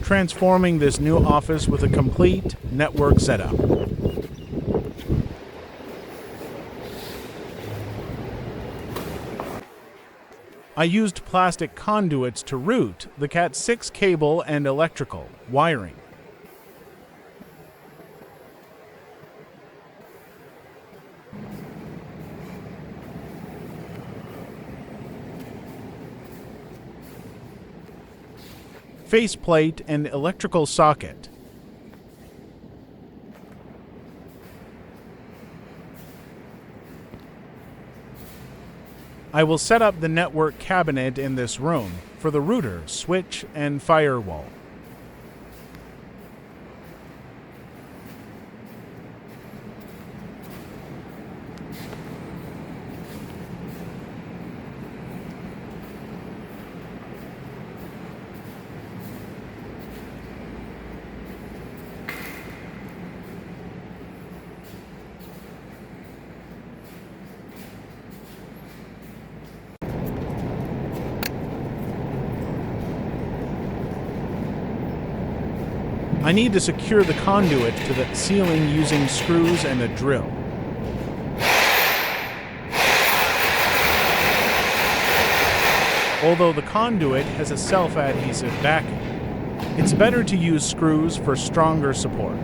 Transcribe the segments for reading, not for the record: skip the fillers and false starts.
transforming this new office with a complete network setup. I used plastic conduits to route the Cat6 cable and electrical wiring. Faceplate and electrical socket. I will set up the network cabinet in this room for the router, switch, and firewall. I need to secure the conduit to the ceiling using screws and a drill. Although the conduit has a self-adhesive backing, it's better to use screws for stronger support.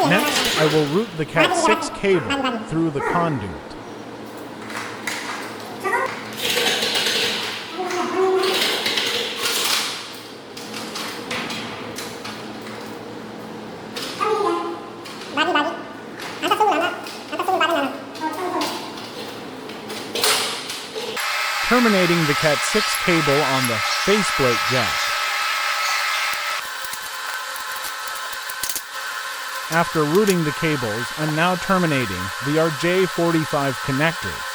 Next, I will route the Cat6 cable through the conduit. Terminating the Cat6 cable on the faceplate jack. After routing the cables, I'm now terminating the RJ45 connectors.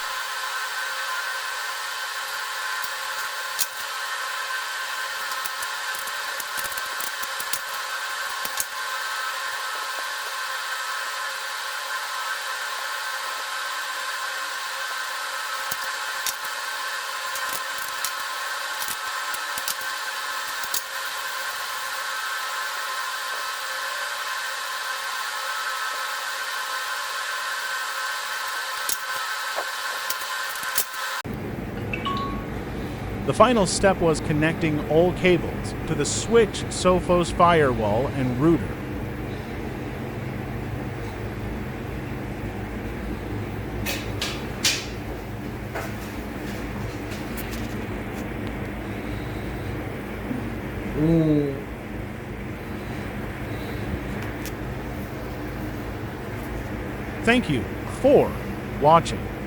The final step was connecting all cables to the switch, Sophos firewall, and router. Thank you for watching.